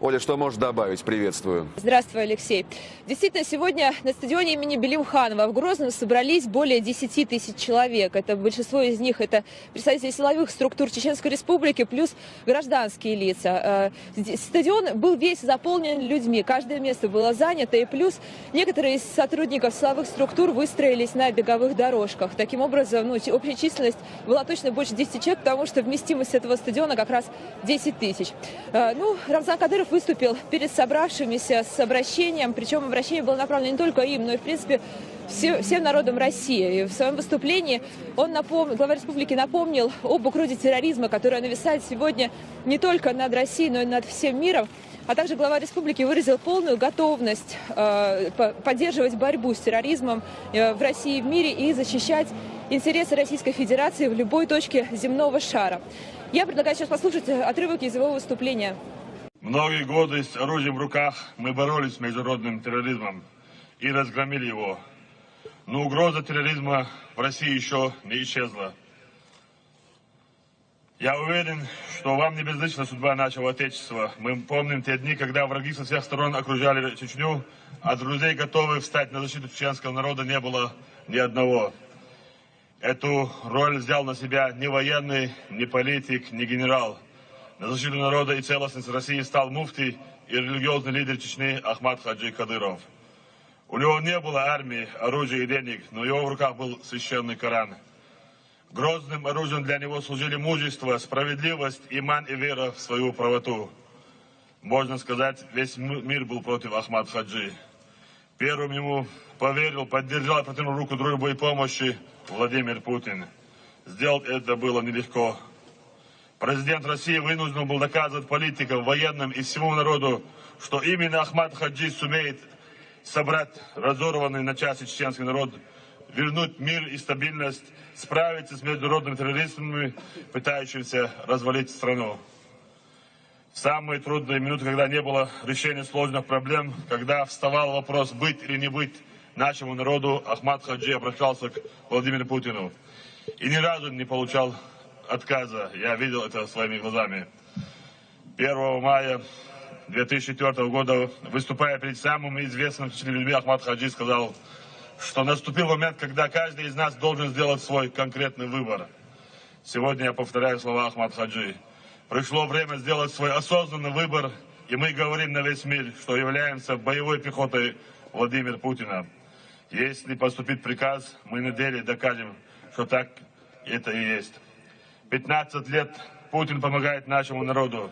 Оля, что можешь добавить? Приветствую. Здравствуй, Алексей. Действительно, сегодня на стадионе имени Белимханова в Грозном собрались более 10 тысяч человек. Это большинство из них это представители силовых структур Чеченской Республики плюс гражданские лица. Стадион был весь заполнен людьми, каждое место было занято, и плюс некоторые из сотрудников силовых структур выстроились на беговых дорожках. Таким образом, общая численность была точно больше 10 человек, потому что вместимость этого стадиона как раз 10 тысяч. Рамзан Кадыров выступил перед собравшимися с обращением, причем обращение было направлено не только им, но и, в принципе, всем народам России. И в своем выступлении глава республики напомнил об угрозе терроризма, которая нависает сегодня не только над Россией, но и над всем миром. А также глава республики выразил полную готовность поддерживать борьбу с терроризмом в России и в мире и защищать интересы Российской Федерации в любой точке земного шара. Я предлагаю сейчас послушать отрывок из его выступления. Многие годы с оружием в руках мы боролись с международным терроризмом и разгромили его. Но угроза терроризма в России еще не исчезла. Я уверен, что вам не безлична судьба нашего Отечества. Мы помним те дни, когда враги со всех сторон окружали Чечню, а друзей, готовых встать на защиту чеченского народа, не было ни одного. Эту роль взял на себя ни военный, ни политик, ни генерал. На защиту народа и целостности России стал муфтий и религиозный лидер Чечни Ахмад Хаджи Кадыров. У него не было армии, оружия и денег, но в его руках был священный Коран. Грозным оружием для него служили мужество, справедливость, иман и вера в свою правоту. Можно сказать, весь мир был против Ахмад Хаджи. Первым ему поверил, поддержал и протянул руку дружбы и помощи Владимир Путин. Сделать это было нелегко. Президент России вынужден был доказывать политикам, военным и всему народу, что именно Ахмад Хаджи сумеет собрать разорванный на части чеченский народ, вернуть мир и стабильность, справиться с международными террористами, пытающимися развалить страну. В самые трудные минуты, когда не было решения сложных проблем, когда вставал вопрос быть или не быть нашему народу, Ахмад Хаджи обращался к Владимиру Путину и ни разу не получал отказа. Я видел это своими глазами. 1 мая 2004 года, выступая перед самыми известными людьми, Ахмад Хаджи сказал, что наступил момент, когда каждый из нас должен сделать свой конкретный выбор. Сегодня я повторяю слова Ахмад Хаджи. Пришло время сделать свой осознанный выбор, и мы говорим на весь мир, что являемся боевой пехотой Владимира Путина. Если поступит приказ, мы на деле докажем, что так это и есть. 15 лет Путин помогает нашему народу.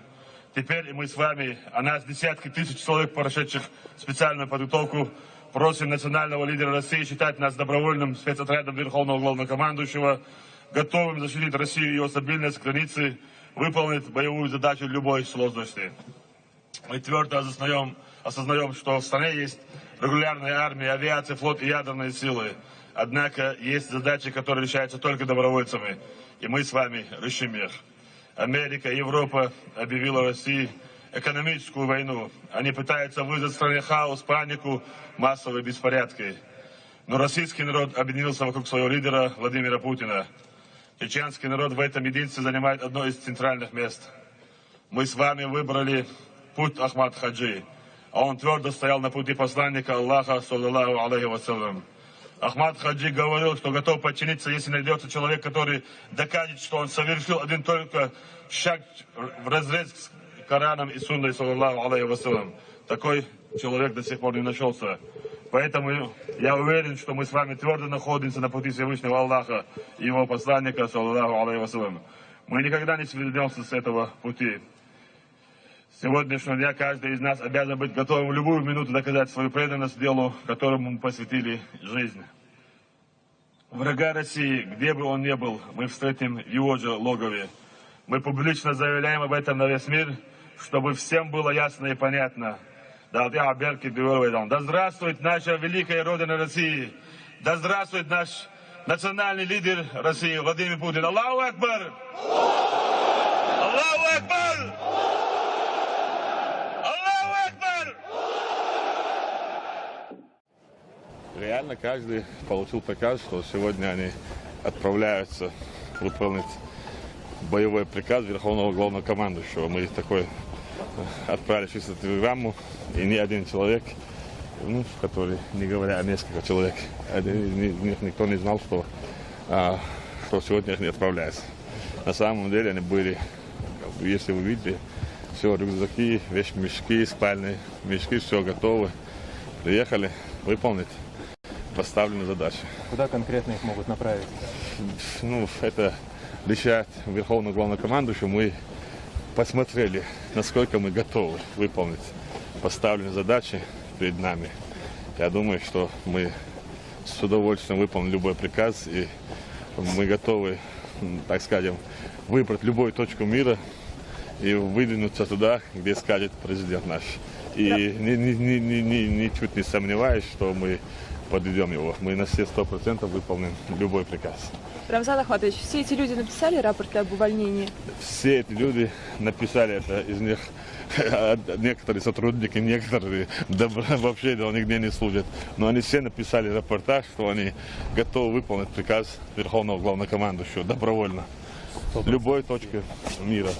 Теперь и мы с вами, а нас десятки тысяч человек, прошедших специальную подготовку, просим национального лидера России считать нас добровольным спецотрядом Верховного Главнокомандующего, готовым защитить Россию и ее стабильность, границы, выполнить боевую задачу любой сложности. Мы твердо осознаем, что в стране есть регулярная армия, авиация, флот и ядерные силы. Однако есть задачи, которые решаются только добровольцами, и мы с вами решим их. Америка и Европа объявила России экономическую войну. Они пытаются вызвать в стране хаос, панику, массовые беспорядки. Но российский народ объединился вокруг своего лидера Владимира Путина. Чеченский народ в этом единстве занимает одно из центральных мест. Мы с вами выбрали путь Ахмад Хаджи, а он твердо стоял на пути посланника Аллаха, саллаллаху алейхи вассалям. Ахмад Хаджи говорил, что готов подчиниться, если найдется человек, который докажет, что он совершил один только шаг вразрез с Кораном и Сунной, саллаллаху алейхи вассалям. Такой человек до сих пор не нашелся. Поэтому я уверен, что мы с вами твердо находимся на пути Всевышнего Аллаха и его посланника, саллаллаху алейхи вассалям. Мы никогда не свернемся с этого пути. С сегодняшнего дня каждый из нас обязан быть готовым в любую минуту доказать свою преданность делу, которому мы посвятили жизнь. Врага России, где бы он ни был, мы встретим в его же логове. Мы публично заявляем об этом на весь мир, чтобы всем было ясно и понятно. Да здравствует наша великая Родина России! Да здравствует наш национальный лидер России Владимир Путин! Аллаху Акбар! Аллаху Акбар! Реально каждый получил приказ, что сегодня они отправляются выполнить боевой приказ Верховного Главнокомандующего. Мы такой отправили чисто телеграмму, и ни один человек, ну, который, не говоря о несколько человек, из них никто не знал, что сегодня они отправляются. На самом деле они были, если вы видели, все, рюкзаки, вещмешки, спальные мешки, все готовы. Приехали выполнить поставленную задачу. Куда конкретно их могут направить? Ну, это решает Верховный Главнокомандующий. Мы посмотрели, насколько мы готовы выполнить поставленные задачи перед нами. Я думаю, что мы с удовольствием выполним любой приказ, и мы готовы, так скажем, выбрать любую точку мира и выдвинуться туда, где скажет президент наш. И ничуть не сомневаюсь, что мы подведем его. Мы на все 100% выполним любой приказ. Рамзан Ахматович, все эти люди написали рапорты об увольнении? Все эти люди написали это, из них некоторые сотрудники, некоторые вообще нигде не служат. Но они все написали рапорта, что они готовы выполнить приказ Верховного Главнокомандующего добровольно. Любой точки мира.